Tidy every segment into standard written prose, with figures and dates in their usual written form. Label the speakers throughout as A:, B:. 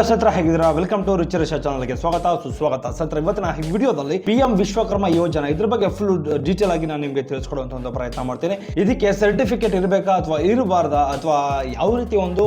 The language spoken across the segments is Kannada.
A: ಸತ್ರ ಹೇಗಿದ್ದೀರಾ? ವೆಲ್ಕಮ್ ಟು ರಿಚ್ ರಿಷಾ ಚಾನಲ್ಗೆ ಸ್ವಾಗತ ಸುಸ್ವಾಗತ. ಸತ್ರ ಇವತ್ತಿನ ಈ ವಿಡಿಯೋದಲ್ಲಿ PM ವಿಶ್ವಕರ್ಮ ಯೋಜನೆ ಇದ್ರ ಬಗ್ಗೆ ಫುಲ್ ಡೀಟೇಲ್ ಆಗಿ ನಾನು ನಿಮಗೆ ತಿಳಿಸ್ಕೊಡುವಂತ ಒಂದು ಪ್ರಯತ್ನ ಮಾಡ್ತೀನಿ. ಇದಕ್ಕೆ ಸರ್ಟಿಫಿಕೇಟ್ ಇರಬೇಕಾ ಅಥವಾ ಇರಬಾರ್ದಾ ಅಥವಾ ಯಾವ ರೀತಿ ಒಂದು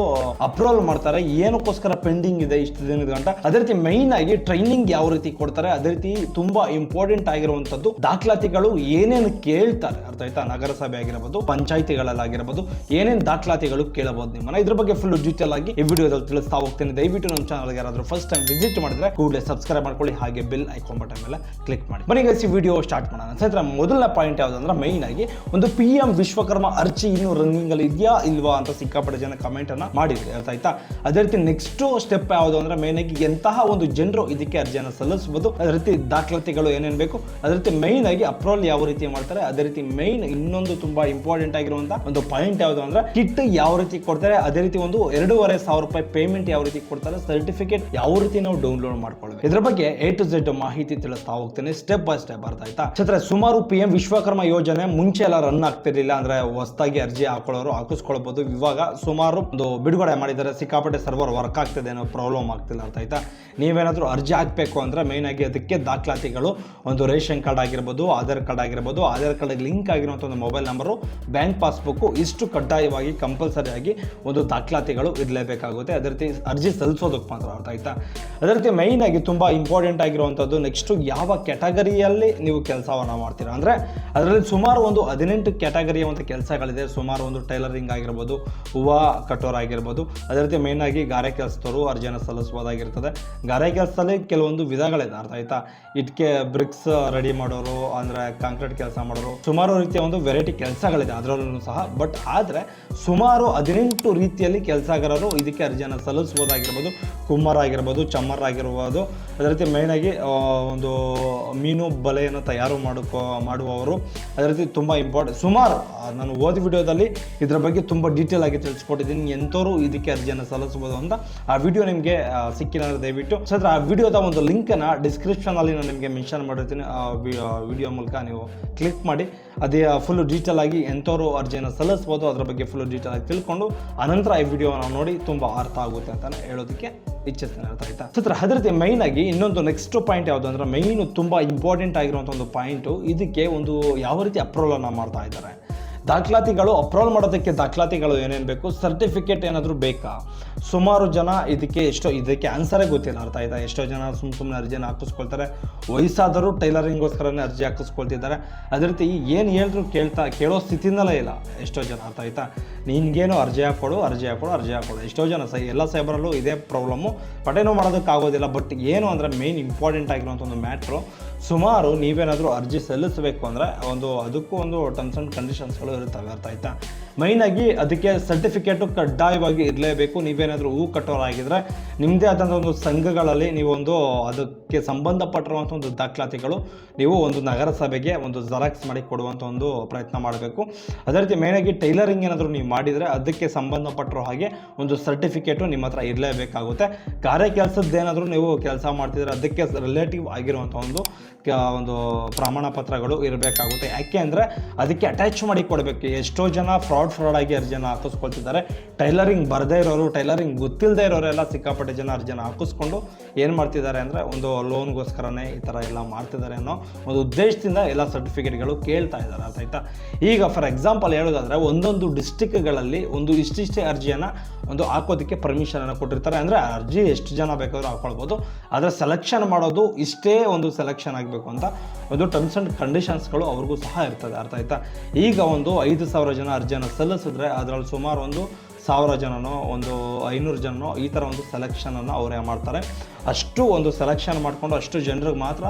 A: ಅಪ್ರೂವಲ್ ಮಾಡ್ತಾರೆ, ಏನಕ್ಕೋಸ್ಕರ ಪೆಂಡಿಂಗ್ ಇದೆ ಇಷ್ಟು ದಿನದ ಗಂಟ, ಅದೇ ರೀತಿ ಮೈನ್ ಆಗಿ ಟ್ರೈನಿಂಗ್ ಯಾವ ರೀತಿ ಕೊಡ್ತಾರೆ, ಅದೇ ರೀತಿ ತುಂಬಾ ಇಂಪಾರ್ಟೆಂಟ್ ಆಗಿರುವಂತದ್ದು ದಾಖಲಾತಿಗಳು ಏನೇನು ಕೇಳ್ತಾರೆ, ಅರ್ಥ ಆಯ್ತಾ? ನಗರಸಭೆ ಆಗಿರಬಹುದು, ಪಂಚಾಯತಿಗಳಲ್ಲಾಗಿರಬಹುದು, ಏನೇನು ದಾಖಲಾತಿಗಳು ಕೇಳಬಹುದು ನಿಮ್ಮನ್ನ, ಇದ್ರ ಬಗ್ಗೆ ಫುಲ್ ಡೀಟೇಲ್ ಆಗಿ ಈ ವಿಡಿಯೋದಲ್ಲಿ ತಿಳಿಸ್ತಾ ಹೋಗ್ತೀನಿ. ದಯವಿಟ್ಟು ನಮ್ಮ ಚಾನಲ್ಗೆ ಯಾರಾದ್ರೂ ಫಸ್ಟ್ ಟೈಮ್ ವಿಸಿಟ್ ಮಾಡಿದ್ರೆ ಕೂಡಲೇ ಸಬ್ಸ್ಕ್ರೈಬ್ ಮಾಡ್ಕೊಳ್ಳಿ, ಹಾಗೆ ಬೆಲ್ ಐಕಾನ್ ಬಟನ್ ಮೇಲೆ ಕ್ಲಿಕ್ ಮಾಡಿ. ಬನ್ನಿ ಗೈಸ್, ಈ ವಿಡಿಯೋ ಸ್ಟಾರ್ಟ್ ಮಾಡೋಣ. ಸ್ನೇಹಿತರೆ, ಮೊದಲನೇ ಪಾಯಿಂಟ್ ಯಾವ್ದಂದ್ರೆ ಮೈನ್ ಆಗಿ ಒಂದು PM ವಿಶ್ವಕರ್ಮ ಅರ್ಜಿ ಇನ್ನೂ ರನ್ನಿಂಗ್ ಅಲ್ಲಿ ಇದೆಯಾ ಇಲ್ವಾ ಅಂತ ಸಿಕ್ಕಾಪಟ್ಟೆ ಜನ ಕಮೆಂಟ್ ಅನ್ನ ಮಾಡಿದ್ರೆ, ಅರ್ಥ ಆಯ್ತಾ? ಅದೇ ರೀತಿ ನೆಕ್ಸ್ಟ್ ಸ್ಟೆಪ್ ಯಾವುದು ಅಂದ್ರೆ ಮೈನ್ ಆಗಿ ಎಂತಹ ಒಂದು ಜನರು ಇದಕ್ಕೆ ಅರ್ಜಿಯನ್ನು ಸಲ್ಲಿಸಬಹುದು, ಅದೇ ರೀತಿ ದಾಖಲಾತಿಗಳು ಏನೇನು ಬೇಕು, ಅದೇ ರೀತಿ ಮೈನ್ ಆಗಿ ಅಪ್ರೂವಲ್ ಯಾವ ರೀತಿ ಮಾಡ್ತಾರೆ, ಅದೇ ರೀತಿ ಮೈನ್ ಇನ್ನೊಂದು ತುಂಬಾ ಇಂಪಾರ್ಟೆಂಟ್ ಆಗಿರುವಂತಹ ಒಂದು ಪಾಯಿಂಟ್ ಯಾವುದು ಅಂದ್ರೆ ಕಿಟ್ ಯಾವ ರೀತಿ ಕೊಡ್ತಾರೆ, ಅದೇ ರೀತಿ ಒಂದು 2,500 ರೂಪಾಯಿ ಪೇಮೆಂಟ್ ಯಾವ ರೀತಿ ಕೊಡ್ತಾರೆ, ಸರ್ಟಿಫಿಕೇಟ್ ಯಾವ ರೀತಿ ನಾವು ಡೌನ್ಲೋಡ್ ಮಾಡ್ಕೊಳ್ಬೇಕು, ಇದ್ರ ಬಗ್ಗೆ A to Z ಮಾಹಿತಿ ತಿಳಿಸ್ತಾ ಹೋಗ್ತೇನೆ ಸ್ಟೆಪ್ ಬೈ ಸ್ಟೆಪ್, ಅರ್ಥ ಆಯ್ತಾ? ಸುಮಾರು PM ವಿಶ್ವಕರ್ಮ ಯೋಜನೆ ಮುಂಚೆ ಎಲ್ಲ ರನ್ ಆಗ್ತಿರ್ಲಿಲ್ಲ, ಅಂದ್ರೆ ಹೊಸದಾಗಿ ಅರ್ಜಿ ಹಾಕೊಳ್ಳೋರು ಹಾಕಿಸ್ಕೊಳ್ಬಹುದು. ಇವಾಗ ಸುಮಾರು ಒಂದು ಬಿಡುಗಡೆ ಮಾಡಿದ್ದಾರೆ, ಸಿಕ್ಕಾಪಟ್ಟೆ ಸರ್ವರ್ ವರ್ಕ್ ಆಗ್ತಿದೆ, ಏನೋ ಪ್ರಾಬ್ಲಮ್ ಆಗ್ತಿಲ್ಲ, ಅರ್ಥ ಆಯ್ತಾ? ನೀವೇನಾದ್ರೂ ಅರ್ಜಿ ಹಾಕ್ಬೇಕು ಅಂದ್ರೆ ಮೈನ್ ಆಗಿ ಅದಕ್ಕೆ ದಾಖಲಾತಿಗಳು ಒಂದು ರೇಷನ್ ಕಾರ್ಡ್ ಆಗಿರ್ಬೋದು, ಆಧಾರ್ ಕಾರ್ಡ್ ಆಗಿರ್ಬೋದು, ಆಧಾರ್ ಕಾರ್ಡ್ ಲಿಂಕ್ ಆಗಿರುವಂಥ ಒಂದು ಮೊಬೈಲ್ ನಂಬರು, ಬ್ಯಾಂಕ್ ಪಾಸ್ಬುಕ್, ಇಷ್ಟು ಕಡ್ಡಾಯವಾಗಿ ಕಂಪಲ್ಸರಿ ಆಗಿ ಒಂದು ದಾಖಲಾತಿಗಳು ಇರಲೇಬೇಕಾಗುತ್ತೆ. ಅದೇ ರೀತಿ ಅರ್ಜಿ ಸಲ್ಲಿಸೋದಕ್ಕೆ ಮಾತ್ರ, ಅರ್ಥ ಆಯ್ತಾ? ಅದೇ ರೀತಿ ಮೈನ್ ಆಗಿ ತುಂಬಾ ಇಂಪಾರ್ಟೆಂಟ್ ಆಗಿರುವಂಥದ್ದು ನೆಕ್ಸ್ಟ್ ಯಾವ ಕ್ಯಾಟಗರಿಯಲ್ಲಿ ನೀವು ಕೆಲಸವನ್ನ ಮಾಡ್ತೀರಾ ಅಂದ್ರೆ ಅದರಲ್ಲಿ ಸುಮಾರು ಒಂದು 18 ಕ್ಯಾಟಗರಿಯ ಒಂದು ಕೆಲಸಗಳಿದೆ. ಸುಮಾರು ಒಂದು ಟೈಲರಿಂಗ್ ಆಗಿರ್ಬೋದು, ಹೂವು ಕಟ್ಟೋರ್ ಆಗಿರ್ಬೋದು, ಅದೇ ರೀತಿ ಮೈನ್ ಆಗಿ ಗಾರೆ ಕೆಲಸದವರು ಅರ್ಜಿಯನ್ನು ಸಲ್ಲಿಸಬಹುದಾಗಿರ್ತದೆ. ಗಾರೆ ಕೆಲಸದಲ್ಲಿ ಕೆಲವೊಂದು ವಿಧಗಳಿದೆ, ಅರ್ಥ ಆಯ್ತಾ? ಇಟ್ಕೆ ಬ್ರಿಕ್ಸ್ ರೆಡಿ ಮಾಡೋರು, ಅಂದ್ರೆ ಕಾಂಕ್ರೀಟ್ ಕೆಲಸ ಮಾಡೋರು, ಸುಮಾರು ರೀತಿಯ ಒಂದು ವೆರೈಟಿ ಕೆಲಸಗಳಿದೆ ಅದರಲ್ಲೂ ಸಹ. ಬಟ್ ಆದರೆ ಸುಮಾರು 18 ರೀತಿಯಲ್ಲಿ ಕೆಲಸಗಾರರು ಇದಕ್ಕೆ ಅರ್ಜಿಯನ್ನು ಸಲ್ಲಿಸಬಹುದಾಗಿರ್ಬೋದು. ಕುಮ್ಮರ ಆಗಿರ್ಬೋದು, ಚಮ್ಮರ್ ಆಗಿರ್ಬೋದು, ಅದೇ ರೀತಿ ಮೈನ್ ಆಗಿ ಒಂದು ಮೀನು ಬಲೆಯನ್ನು ತಯಾರು ಮಾಡುವವರು, ಅದೇ ರೀತಿ ತುಂಬ ಇಂಪಾರ್ಟೆಂಟ್. ಸುಮಾರು ನಾನು ಓದಿ ವಿಡಿಯೋದಲ್ಲಿ ಇದರ ಬಗ್ಗೆ ತುಂಬ ಡೀಟೇಲ್ ಆಗಿ ತಿಳಿಸ್ಕೊಟ್ಟಿದ್ದೀನಿ, ಎಂಥವ್ರು ಇದಕ್ಕೆ ಅರ್ಜಿಯನ್ನು ಸಲ್ಲಿಸಬಹುದು ಅಂತ. ಆ ವಿಡಿಯೋ ನಿಮಗೆ ಸಿಕ್ಕಿಲ್ಲ ದಯವಿಟ್ಟು ಸರ್ ಆ ವಿಡಿಯೋದ ಒಂದು ಲಿಂಕನ್ನು ಡಿಸ್ಕ್ರಿಪ್ಷನ್ ಅಲ್ಲಿ ನಾನು ನಿಮಗೆ ಮೆನ್ಷನ್ ಮಾಡಿರ್ತೀನಿ. ಆ ವಿಡಿಯೋ ಮೂಲಕ ನೀವು ಕ್ಲಿಕ್ ಮಾಡಿ ಅದೇ ಫುಲ್ ಡೀಟೇಲ್ ಆಗಿ ಎಂಥವ್ರು ಅರ್ಜಿಯನ್ನು ಸಲ್ಲಿಸಬಹುದು ಅದರ ಬಗ್ಗೆ ಫುಲ್ ಡೀಟೇಲ್ ಆಗಿ ತಿಳ್ಕೊಂಡು ಅನಂತರ ಈ ವಿಡಿಯೋನ ನೋಡಿ ತುಂಬ ಅರ್ಥ ಆಗುತ್ತೆ ಅಂತ ಹೇಳೋದಕ್ಕೆ ಇಚ್ಛಿಸ್ತೇನೆ, ಅರ್ಥ ಆಯ್ತಾ? ಅದೇ ರೀತಿ ಮೈನ್ ಆಗಿ ಇನ್ನೊಂದು ನೆಕ್ಸ್ಟ್ ಪಾಯಿಂಟ್ ಯಾವುದು ಅಂದ್ರೆ ಮೈನ್ ತುಂಬಾ ಇಂಪಾರ್ಟೆಂಟ್ ಆಗಿರುವಂಥ ಒಂದು ಪಾಯಿಂಟು, ಇದಕ್ಕೆ ಒಂದು ಯಾವ ರೀತಿ ಅಪ್ರೂವಲ್ ಅನ್ನ ಮಾಡ್ತಾ ಇದ್ದಾರೆ. ದಾಖಲಾತಿಗಳು ಅಪ್ರೂವಲ್ ಮಾಡೋದಕ್ಕೆ ದಾಖಲಾತಿಗಳು ಏನೇನು ಬೇಕು, ಸರ್ಟಿಫಿಕೇಟ್ ಏನಾದರೂ ಬೇಕಾ? ಸುಮಾರು ಜನ ಇದಕ್ಕೆ ಆನ್ಸರೇ ಗೊತ್ತಿಲ್ಲ, ಅರ್ಥ ಆಯ್ತಾ? ಎಷ್ಟೋ ಜನ ಸುಮ್ಮನೆ ಅರ್ಜಿಯನ್ನು ಹಾಕಿಸ್ಕೊಳ್ತಾರೆ. ವಯಸ್ಸಾದರೂ ಟೈಲರಿಂಗ್ಗೋಸ್ಕರನೇ ಅರ್ಜಿ ಹಾಕಿಸ್ಕೊಳ್ತಿದ್ದಾರೆ. ಅದೇ ರೀತಿ ಏನು ಹೇಳಿದ್ರು ಕೇಳೋ ಸ್ಥಿತಿನಲ್ಲೇ ಇಲ್ಲ ಎಷ್ಟೋ ಜನ, ಅರ್ಥ ಆಯ್ತಾ? ನಿನ್ಗೇನು ಅರ್ಜಿ ಹಾಕೊಡು. ಎಷ್ಟೋ ಜನ ಎಲ್ಲ ಸೈಬರಲ್ಲೂ ಇದೇ ಪ್ರಾಬ್ಲಮ್ಮು, ಪಟೇನೋ ಮಾಡೋದಕ್ಕಾಗೋದಿಲ್ಲ. ಬಟ್ ಏನು ಅಂದರೆ ಮೇನ್ ಇಂಪಾರ್ಟೆಂಟ್ ಆಗಿರುವಂಥ ಒಂದು ಮ್ಯಾಟ್ರು, ಸುಮಾರು ನೀವೇನಾದರೂ ಅರ್ಜಿ ಸಲ್ಲಿಸಬೇಕು ಅಂದರೆ ಅದಕ್ಕೂ ಒಂದು ಟರ್ಮ್ಸ್ ಆ್ಯಂಡ್ ಕಂಡೀಷನ್ಸ್ಗಳು ಇರ್ತವೆ, ಅರ್ಥ ಆಯ್ತಾ? ಮೈನಾಗಿ ಅದಕ್ಕೆ ಸರ್ಟಿಫಿಕೇಟು ಕಡ್ಡಾಯವಾಗಿ ಇರಲೇಬೇಕು. ನೀವೇನಾದರೂ ಹೂ ಕಟ್ಟೋರಾಗಿದ್ದರೆ ನಿಮ್ಮದೇ ಆದಂಥ ಒಂದು ಸಂಘಗಳಲ್ಲಿ ನೀವೊಂದು ಅದಕ್ಕೆ ಸಂಬಂಧಪಟ್ಟಿರುವಂಥ ಒಂದು ದಾಖಲಾತಿಗಳು ನೀವು ಒಂದು ನಗರಸಭೆಗೆ ಒಂದು ಜೆರಾಕ್ಸ್ ಮಾಡಿ ಕೊಡುವಂಥ ಒಂದು ಪ್ರಯತ್ನ ಮಾಡಬೇಕು. ಅದೇ ರೀತಿ ಮೇನಾಗಿ ಟೈಲರಿಂಗ್ ಏನಾದರೂ ನೀವು ಮಾಡಿದರೆ ಅದಕ್ಕೆ ಸಂಬಂಧಪಟ್ಟಿರೋ ಹಾಗೆ ಒಂದು ಸರ್ಟಿಫಿಕೇಟು ನಿಮ್ಮ ಹತ್ರ ಇರಲೇಬೇಕಾಗುತ್ತೆ. ಕಾರ್ಯ ಕೆಲಸದ್ದೇನಾದರೂ ನೀವು ಕೆಲಸ ಮಾಡ್ತಿದ್ರೆ ಅದಕ್ಕೆ ರಿಲೇಟಿವ್ ಆಗಿರುವಂಥ ಒಂದು ಪ್ರಮಾಣ ಪತ್ರಗಳು ಇರಬೇಕಾಗುತ್ತೆ. ಯಾಕೆ ಅಂದರೆ ಅದಕ್ಕೆ ಅಟ್ಯಾಚ್ ಮಾಡಿ ಕೊಡಬೇಕು. ಎಷ್ಟೋ ಜನ ಫ್ರಾಡ್ ಆಗಿ ಅರ್ಜಿಯನ್ನು ಹಾಕಿಸ್ಕೊಳ್ತಿದ್ದಾರೆ. ಟೈಲರಿಂಗ್ ಬರದೇ ಇರೋರು, ಟೈಲರಿಂಗ್ ಗೊತ್ತಿಲ್ಲದೆ ಇರೋರೆಲ್ಲ ಸಿಕ್ಕಾಪಟ್ಟೆ ಜನ ಅರ್ಜಿಯನ್ನು ಹಾಕಿಸ್ಕೊಂಡು ಏನು ಮಾಡ್ತಿದ್ದಾರೆ ಅಂದರೆ ಒಂದು ಲೋನ್ಗೋಸ್ಕರನೇ ಈ ಥರ ಎಲ್ಲ ಮಾಡ್ತಿದ್ದಾರೆ ಅನ್ನೋ ಒಂದು ಉದ್ದೇಶದಿಂದ ಎಲ್ಲ ಸರ್ಟಿಫಿಕೇಟ್ಗಳು ಕೇಳ್ತಾ ಇದ್ದಾರೆ, ಅರ್ಥ ಆಯ್ತಾ? ಈಗ ಫಾರ್ ಎಕ್ಸಾಂಪಲ್ ಹೇಳೋದಾದರೆ ಒಂದೊಂದು ಡಿಸ್ಟಿಕ್ಗಳಲ್ಲಿ ಇಷ್ಟಿಷ್ಟೇ ಅರ್ಜಿಯನ್ನು ಹಾಕೋದಕ್ಕೆ ಪರ್ಮಿಷನನ್ನು ಕೊಟ್ಟಿರ್ತಾರೆ. ಅಂದರೆ ಅರ್ಜಿ ಎಷ್ಟು ಜನ ಬೇಕಾದರೂ ಹಾಕೊಳ್ಬೋದು, ಆದರೆ ಸೆಲೆಕ್ಷನ್ ಮಾಡೋದು ಇಷ್ಟೇ ಒಂದು ಸೆಲೆಕ್ಷನ್ ಆಗಬೇಕು ಅಂತ ಒಂದು ಟರ್ಮ್ಸ್ ಆ್ಯಂಡ್ ಕಂಡೀಷನ್ಸ್ಗಳು ಅವ್ರಿಗೂ ಸಹ ಇರ್ತದೆ, ಅರ್ಥ ಆಯ್ತಾ? ಈಗ 5,000 ಜನ ಅರ್ಜಿಯನ್ನು ಸಲ್ಲಿಸಿದ್ರೆ ಅದರಲ್ಲಿ ಸುಮಾರು 1,000 ಜನನೋ 500 ಜನನೋ ಈ ಥರ ಒಂದು ಸೆಲೆಕ್ಷನನ್ನು ಅವರೇ ಮಾಡ್ತಾರೆ. ಅಷ್ಟು ಒಂದು ಸೆಲೆಕ್ಷನ್ ಮಾಡಿಕೊಂಡು ಅಷ್ಟು ಜನರಿಗೆ ಮಾತ್ರ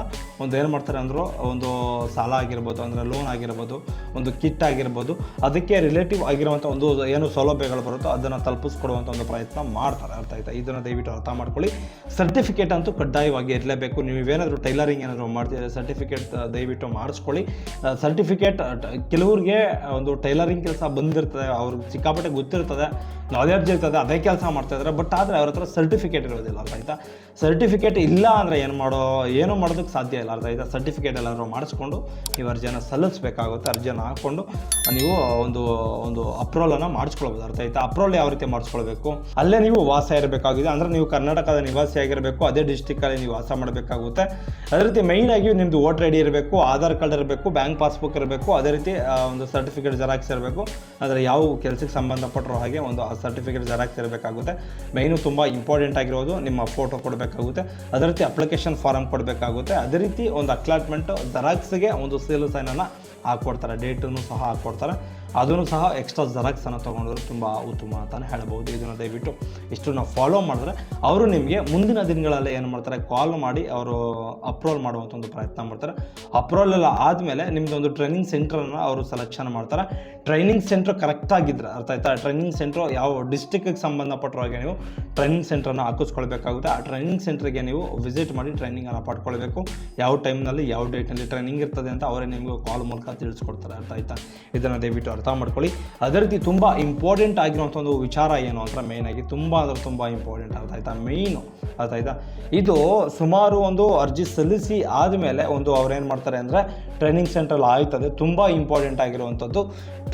A: ಏನು ಮಾಡ್ತಾರೆ ಅಂದ್ರೆ ಒಂದು ಸಾಲ ಆಗಿರ್ಬೋದು, ಅಂದರೆ ಲೋನ್ ಆಗಿರ್ಬೋದು, ಒಂದು ಕಿಟ್ ಆಗಿರ್ಬೋದು, ಅದಕ್ಕೆ ರಿಲೇಟಿವ್ ಆಗಿರುವಂಥ ಏನು ಸೌಲಭ್ಯಗಳು ಬರುತ್ತೋ ಅದನ್ನು ತಲುಪಿಸ್ಕೊಡುವಂಥ ಒಂದು ಪ್ರಯತ್ನ ಮಾಡ್ತಾರೆ, ಅರ್ಥ ಆಯ್ತಾ? ಇದನ್ನು ದಯವಿಟ್ಟು ಅರ್ಥ ಮಾಡ್ಕೊಳ್ಳಿ. ಸರ್ಟಿಫಿಕೇಟ್ ಅಂತೂ ಕಡ್ಡಾಯವಾಗಿ ಇರಲೇಬೇಕು. ನೀವೇನಾದರೂ ಟೈಲರಿಂಗ್ ಏನಾದರೂ ಮಾಡ್ತಿದ್ರೆ ಸರ್ಟಿಫಿಕೇಟ್ ದಯವಿಟ್ಟು ಮಾಡಿಸ್ಕೊಳ್ಳಿ. ಸರ್ಟಿಫಿಕೇಟ್ ಕೆಲವ್ರಿಗೆ ಒಂದು ಟೈಲರಿಂಗ್ ಕೆಲಸ ಬಂದಿರ್ತದೆ, ಅವ್ರಿಗೆ ಸಿಕ್ಕಾಪಟ್ಟೆ ಗೊತ್ತಿರ್ತದೆ, ನಾಲೆಡ್ಜ್ ಇರ್ತದೆ, ಅದೇ ಕೆಲಸ ಮಾಡ್ತಾಯಿದ್ದಾರೆ. ಬಟ್ ಆದರೆ ಅವ್ರ ಹತ್ರ ಸರ್ಟಿಫಿಕೇಟ್ ಇರೋದಿಲ್ಲ, ಅರ್ಥ ಆಯ್ತಾ. ಸರ್ಟಿಫಿಕೇಟ್ ಇಲ್ಲ ಅಂದರೆ ಏನು ಮಾಡೋದಕ್ಕೆ ಸಾಧ್ಯ ಇಲ್ಲ, ಅರ್ಥ ಆಯ್ತಾ. ಸರ್ಟಿಫಿಕೇಟ್ ಎಲ್ಲರೂ ಮಾಡಿಸ್ಕೊಂಡು ನೀವು ಅರ್ಜಿಯನ್ನು ಸಲ್ಲಿಸಬೇಕಾಗುತ್ತೆ. ಅರ್ಜಿಯನ್ನು ಹಾಕ್ಕೊಂಡು ನೀವು ಒಂದು ಅಪ್ರೂವಲನ್ನು ಮಾಡಿಸ್ಕೊಳ್ಬೋದು, ಅರ್ಥ ಆಯ್ತಾ. ಅಪ್ರೂವಲ್ ಯಾವ ರೀತಿ ಮಾಡಿಸ್ಕೊಳ್ಬೇಕು, ಅಲ್ಲೇ ನೀವು ವಾಸ ಇರಬೇಕಾಗಿದೆ, ಅಂದರೆ ನೀವು ಕರ್ನಾಟಕದ ನಿವಾಸಿ ಆಗಿರಬೇಕು, ಅದೇ ಡಿಸ್ಟಿಕ್ಕಲ್ಲಿ ನೀವು ವಾಸ ಮಾಡಬೇಕಾಗುತ್ತೆ. ಅದೇ ರೀತಿ ಮೈನ್ ಆಗಿ ನಿಮ್ಮದು ವೋಟರ್ ಐ ಡಿ ಇರಬೇಕು, ಆಧಾರ್ ಕಾರ್ಡ್ ಇರಬೇಕು, ಬ್ಯಾಂಕ್ ಪಾಸ್ಬುಕ್ ಇರಬೇಕು, ಅದೇ ರೀತಿ ಒಂದು ಸರ್ಟಿಫಿಕೇಟ್ ಜೆರಾಕ್ಸ್ ಇರಬೇಕು. ಆದರೆ ಯಾವ ಕೆಲಸಕ್ಕೆ ಸಂಬಂಧಪಟ್ಟಿರೋ ಹಾಗೆ ಒಂದು ಸರ್ಟಿಫಿಕೇಟ್ ಜೆರಾಕ್ಸ್ ಇರಬೇಕಾಗುತ್ತೆ. ಮೈನು ತುಂಬ ಇಂಪಾರ್ಟೆಂಟ್ ಆಗಿರೋದು ನಿಮ್ಮ ಫೋಟೋ ಕೊಡಬೇಕಾಗುತ್ತೆ, ಅದೇ ರೀತಿ ಅಪ್ಲಿಕೇಶನ್ ಫಾರಮ್ ಕೊಡಬೇಕಾಗುತ್ತೆ. ಅದೇ ರೀತಿ ಒಂದು ಅಕ್ಲಾಟ್ಮೆಂಟ್ ಜೆರಾಕ್ಸ್ಗೆ ಒಂದು ಸೀಲು ಸೈನನ್ನು ಹಾಕ್ಕೊಡ್ತಾರೆ, ಡೇಟನ್ನು ಸಹ ಹಾಕ್ಕೊಡ್ತಾರೆ. ಅದನ್ನು ಸಹ ಎಕ್ಸ್ಟ್ರಾ ಜೆರಾಕ್ಸನ್ನು ತೊಗೊಂಡ್ರೆ ತುಂಬ ಉತ್ತಮ ಅಂತಲೇ ಹೇಳ್ಬೋದು. ಇದನ್ನು ದಯವಿಟ್ಟು ಇಷ್ಟು ನಾವು ಫಾಲೋ ಮಾಡಿದ್ರೆ ಅವರು ನಿಮಗೆ ಮುಂದಿನ ದಿನಗಳಲ್ಲಿ ಏನು ಮಾಡ್ತಾರೆ, ಕಾಲ್ ಮಾಡಿ ಅವರು ಅಪ್ರೂವಲ್ ಮಾಡುವಂಥ ಒಂದು ಪ್ರಯತ್ನ ಮಾಡ್ತಾರೆ. ಅಪ್ರೂವಲ್ ಎಲ್ಲ ಆದಮೇಲೆ ನಿಮ್ಮದೊಂದು ಟ್ರೈನಿಂಗ್ ಸೆಂಟ್ರನ್ನು ಅವರು ಸೆಲೆಕ್ಷನ್ ಮಾಡ್ತಾರೆ. ಟ್ರೈನಿಂಗ್ ಸೆಂಟ್ರ್ ಕರೆಕ್ಟಾಗಿದ್ದರೆ, ಅರ್ಥ ಆಯ್ತಾ. ಟ್ರೈನಿಂಗ್ ಸೆಂಟ್ರು ಯಾವ ಡಿಸ್ಟಿಕ್ಕಿಗೆ ಸಂಬಂಧಪಟ್ಟರೋ ಹಾಗೆ ನೀವು ಟ್ರೈನಿಂಗ್ ಸೆಂಟ್ರನ್ನು ಹಾಕಿಸ್ಕೊಳ್ಬೇಕಾಗುತ್ತೆ. ಆ ಟ್ರೈನಿಂಗ್ ಸೆಂಟ್ರಿಗೆ ನೀವು ವಿಸಿಟ್ ಮಾಡಿ ಟ್ರೈನಿಂಗನ್ನು ಪಡ್ಕೊಳ್ಬೇಕು. ಯಾವ ಟೈಮ್ನಲ್ಲಿ ಯಾವ ಡೇಟ್ನಲ್ಲಿ ಟ್ರೈನಿಂಗ್ ಇರ್ತದೆ ಅಂತ ಅವರೇ ನಿಮಗೆ ಕಾಲ್ ಮೂಲಕ ತಿಳಿಸ್ಕೊಡ್ತಾರೆ, ಅರ್ಥ ಆಯ್ತಾ. ಇದನ್ನು ದಯವಿಟ್ಟು ಅರ್ಥ ಮಾಡ್ಕೊಳ್ಳಿ. ಅದೇ ರೀತಿ ತುಂಬ ಇಂಪಾರ್ಟೆಂಟ್ ಆಗಿರುವಂಥ ಒಂದು ವಿಚಾರ ಏನು ಅಂತ ಮೇಯ್ನಾಗಿ ತುಂಬ ಇಂಪಾರ್ಟೆಂಟ್, ಅರ್ಥ ಆಯ್ತಾ. ಮೇಯ್ನು ಅರ್ಥ ಆಯ್ತಾ. ಇದು ಸುಮಾರು ಒಂದು ಅರ್ಜಿ ಸಲ್ಲಿಸಿ ಆದಮೇಲೆ ಅವ್ರೇನು ಮಾಡ್ತಾರೆ ಅಂದರೆ ಟ್ರೈನಿಂಗ್ ಸೆಂಟ್ರಲ್ಲಿ ಆಯ್ತದೆ. ತುಂಬ ಇಂಪಾರ್ಟೆಂಟ್ ಆಗಿರುವಂಥದ್ದು,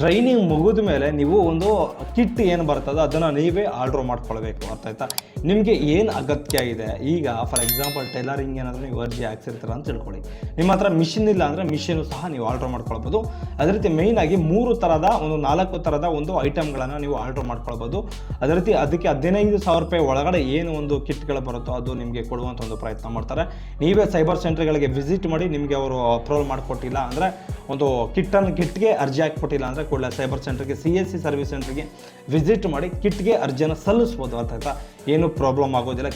A: ಟ್ರೈನಿಂಗ್ ಮುಗಿದ ಮೇಲೆ ನೀವು ಒಂದು ಕಿಟ್ ಏನು ಬರ್ತದೆ ಅದನ್ನು ನೀವೇ ಆರ್ಡ್ರ್ ಮಾಡ್ಕೊಳ್ಬೇಕು, ಅರ್ಥ ಆಯ್ತಾ. ನಿಮಗೆ ಏನು ಅಗತ್ಯ ಇದೆ, ಈಗ ಫಾರ್ ಎಕ್ಸಾಂಪಲ್ ಟೈಲರಿಂಗ್ ಏನಾದರೂ ನೀವು ಅರ್ಜಿ ಹಾಕ್ಸಿರ್ತೀರ ಅಂತ ತಿಳ್ಕೊಳ್ಳಿ. ನಿಮ್ಮ ಹತ್ರ ಮಿಷಿನ್ ಇಲ್ಲ ಅಂದರೆ ಮಿಷಿನು ಸಹ ನೀವು ಆರ್ಡ್ರ್ ಮಾಡ್ಕೊಳ್ಬೋದು. ಅದೇ ರೀತಿ ಮೇಯ್ನಾಗಿ 4 ಥರದ ಒಂದು ಐಟಮ್ಗಳನ್ನು ನೀವು ಆರ್ಡ್ರ್ ಮಾಡ್ಕೊಳ್ಬೋದು. ಅದೇ ರೀತಿ ಅದಕ್ಕೆ 15,000 ರೂಪಾಯಿ ಒಳಗಡೆ ಏನು ಒಂದು ಕಿಟ್ಗಳು ಬರುತ್ತೋ ಅದು ನಿಮಗೆ ಕೊಡುವಂಥ ಒಂದು ಪ್ರಯತ್ನ ಮಾಡ್ತಾರೆ. ನೀವೇ ಸೈಬರ್ ಸೆಂಟರ್ಗಳಿಗೆ ವಿಸಿಟ್ ಮಾಡಿ ನಿಮಗೆ ಅವರು ಅಪ್ರೂವಲ್ ಮಾಡಿಕೊಟ್ಟಿಲ್ಲ ಅಂದರೆ ಒಂದು ಕಿಟ್ಗೆ ಅರ್ಜಿ ಹಾಕಿಕೊಟ್ಟಿಲ್ಲ ಅಂದರೆ ಕೂಡಲೇ ಸೈಬರ್ ಸೆಂಟರ್ಗೆ CSC ಸರ್ವಿಸ್ ಸೆಂಟರ್ಗೆ ವಿಸಿಟ್ ಮಾಡಿ ಕಿಟ್ಗೆ ಅರ್ಜಿಯನ್ನು ಸಲ್ಲಿಸ್ಬೋದು, ಅರ್ಥ ಆಯ್ತಾ. ಏನು ಪ್ರಾಬ್ಲಮ್ ಆಗೋದಿಲ್ಲ.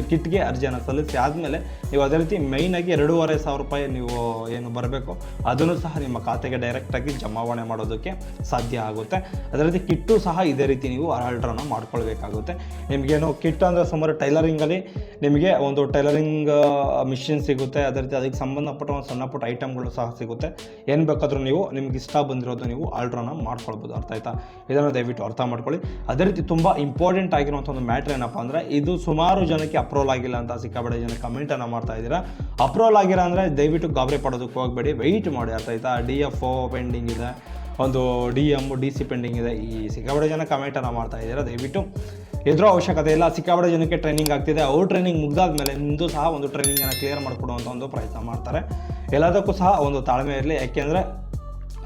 A: ಕಿಟ್ಗೆ ಅರ್ಜಿಯನ್ನು ಸಲ್ಲಿಸಿ ಆದಮೇಲೆ ನೀವು ಅದೇ ರೀತಿ ಮೈನಾಗಿ 2,500 ರೂಪಾಯಿ ನೀವು ಏನು ಬರಬೇಕು ಅದನ್ನು ಸಹ ನಿಮ್ಮ ಖಾತೆಗೆ ಡೈರೆಕ್ಟಾಗಿ ಜಮಾವಣೆ ಮಾಡೋದಕ್ಕೆ ಸಾಧ್ಯ ಆಗುತ್ತೆ. ಅದೇ ರೀತಿ ಕಿಟ್ಟು ಸಹ ಇದೇ ರೀತಿ ನೀವು ಆರ್ಡ್ರನ್ನು ಮಾಡ್ಕೊಳ್ಬೇಕಾಗುತ್ತೆ. ನಿಮಗೇನು ಕಿಟ್ ಅಂದರೆ ಸುಮಾರು ಟೈಲರಿಂಗಲ್ಲಿ ನಿಮಗೆ ಒಂದು ಟೈಲರಿಂಗ್ ಮಿಷಿನ್ ಸಿಗುತ್ತೆ. ಅದೇ ರೀತಿ ಅದಕ್ಕೆ ಸಂಬಂಧಪಟ್ಟ ಒಂದು ಸಣ್ಣ ಪುಟ್ಟ ಐಟಮ್ಗಳು ಸಹ ಸಿಗುತ್ತೆ. ಏನು ಬೇಕಾದರೂ ನಿಮ್ಗೆ ಇಷ್ಟ ಬಂದಿರೋದು ನೀವು ಆರ್ಡ್ರನ್ನು ಮಾಡ್ಕೊಳ್ಬೋದು, ಅರ್ಥ ಆಯ್ತಾ. ಇದನ್ನು ದಯವಿಟ್ಟು ಅರ್ಥ ಮಾಡ್ಕೊಳ್ಳಿ. ಅದೇ ರೀತಿ ತುಂಬ ಇಂಪಾರ್ಟೆಂಟ್ ಆಗಿರುವಂಥ ಒಂದು ಮ್ಯಾಟ್ರ್ ಏನಪ್ಪ ಅಂದರೆ ಇದು ಸುಮಾರು ಜನಕ್ಕೆ ಅಪ್ರೂವಲ್ ಆಗಿಲ್ಲ ಅಂತ ಸಿಕ್ಕಾಬೇಡಿ ಜನ ಕಮೆಂಟನ್ನು ಮಾಡ್ತಾ ಇದ್ದೀರಾ. ಅಪ್ರೂವಲ್ ಆಗಿಲ್ಲ ಅಂದರೆ ದಯವಿಟ್ಟು ಗಾಬರಿ ಪಡೋದಕ್ಕೆ ಹೋಗಬೇಡಿ, ವೆಯ್ಟ್ ಮಾಡಿ, ಅರ್ಥ ಆಯ್ತಾ. DFO ಪೆಂಡಿಂಗ್ ಇದೆ, ಒಂದು DM DC ಪೆಂಡಿಂಗ್ ಇದೆ. ಈ ಸಿಕ್ಕಾಬೇಡಿ ಜನ ಕಮೆಂಟನ್ನು ಮಾಡ್ತಾ ಇದ್ದೀರಾ, ದಯವಿಟ್ಟು ಎದುರೋ ಅವಶ್ಯಕತೆ ಇಲ್ಲ. ಸಿಕ್ಕಾಬೇಡಿ ಜನಕ್ಕೆ ಟ್ರೈನಿಂಗ್ ಆಗ್ತಿದೆ, ಅವ್ರು ಟ್ರೈನಿಂಗ್ ಮುಗ್ದಾದ್ಮೇಲೆ ನಿಮ್ಮದು ಸಹ ಒಂದು ಟ್ರೈನಿಂಗನ್ನು ಕ್ಲಿಯರ್ ಮಾಡಿಕೊಡುವಂಥ ಒಂದು ಪ್ರಯತ್ನ ಮಾಡ್ತಾರೆ. ಎಲ್ಲದಕ್ಕೂ ಸಹ ಒಂದು ತಾಳ್ಮೆ ಇರಲಿ, ಯಾಕೆಂದರೆ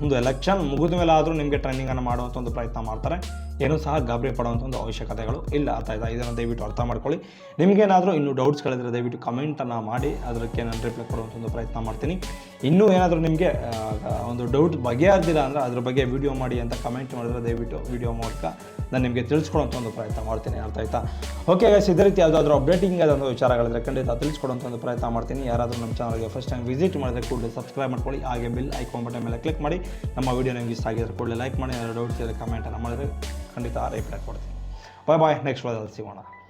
A: ಒಂದು ಎಲೆಕ್ಷನ್ ಮುಗಿದ ಮೇಲೆ ಆದರೂ ನಿಮಗೆ ಟ್ರೈನಿಂಗನ್ನು ಮಾಡುವಂಥ ಒಂದು ಪ್ರಯತ್ನ ಮಾಡ್ತಾರೆ. ಏನೂ ಸಹ ಗಾಬರಿ ಪಡುವಂಥ ಒಂದು ಅವಶ್ಯಕತೆಗಳು ಇಲ್ಲ, ಅರ್ಥ ಆಯ್ತಾ. ಇದನ್ನು ದಯವಿಟ್ಟು ಅರ್ಥ ಮಾಡ್ಕೊಳ್ಳಿ. ನಿಮಗೇನಾದರೂ ಇನ್ನೂ ಡೌಟ್ಸ್ಗಳಿದ್ರೆ ದಯವಿಟ್ಟು ಕಮೆಂಟನ್ನು ಮಾಡಿ, ಅದಕ್ಕೆ ನಾನು ರಿಪ್ಲೈ ಕೊಡುವಂಥ ಒಂದು ಪ್ರಯತ್ನ ಮಾಡ್ತೀನಿ. ಇನ್ನೂ ಏನಾದರೂ ನಿಮಗೆ ಒಂದು ಡೌಟ್ ಬಗೆಹರಿದಿಲ್ಲ ಅಂದರೆ ಅದ್ರ ಬಗ್ಗೆ ವಿಡಿಯೋ ಮಾಡಿ ಅಂತ ಕಮೆಂಟ್ ಮಾಡಿದ್ರೆ ದಯವಿಟ್ಟು ವಿಡಿಯೋ ಮೂಲಕ ನಾನು ನಿಮಗೆ ತಿಳಿಸ್ಕೊಡುವಂಥ ಒಂದು ಪ್ರಯತ್ನ ಮಾಡ್ತೀನಿ, ಅರ್ಥ ಆಯ್ತಾ. ಓಕೆ ಗೈಸ್, ಇದೇ ರೀತಿ ಯಾವುದಾದ್ರೂ ಅಪ್ಡೇಟಿಂಗ್ ಆದಂಥ ವಿಚಾರಗಳಿದ್ರೆ ಖಂಡಿತ ತಿಳಿಸ್ಕೊಡುವಂಥ ಒಂದು ಪ್ರಯತ್ನ ಮಾಡ್ತೀನಿ. ಯಾರಾದರೂ ನಮ್ಮ ಚಾನಲ್ಗೆ ಫಸ್ಟ್ ಟೈಮ್ ವಿಸಿಟ್ ಮಾಡಿದ್ರೆ ಕೂಡಲೇ ಸಬ್ಸ್ಕ್ರೈಬ್ ಮಾಡ್ಕೊಳ್ಳಿ, ಹಾಗೆ ಬೆಲ್ ಐಕಾನ್ ಬಟನ್ ಮೇಲೆ ಕ್ಲಿಕ್ ಮಾಡಿ. ನಮ್ಮ ವಿಡಿಯೋ ನಿಮ್ಗೆ ಇಷ್ಟ ಆಗಿದ್ರೆ ಕೂಡಲೇ ಲೈಕ್ ಮಾಡಿ, ಏನಾದರೂ ಡೌಟ್ಸ್ ಇದ್ದರೆ ಕಮೆಂಟನ್ನು ಮಾಡಿದ್ರೆ ಖಂಡಿತ ರಿಪ್ಲೈ ಕೊಡ್ತೀನಿ. ಬಾಯ್, ನೆಕ್ಸ್ಟ್ ವಿಡಿಯೋದಲ್ಲಿ ಸಿಗೋಣ.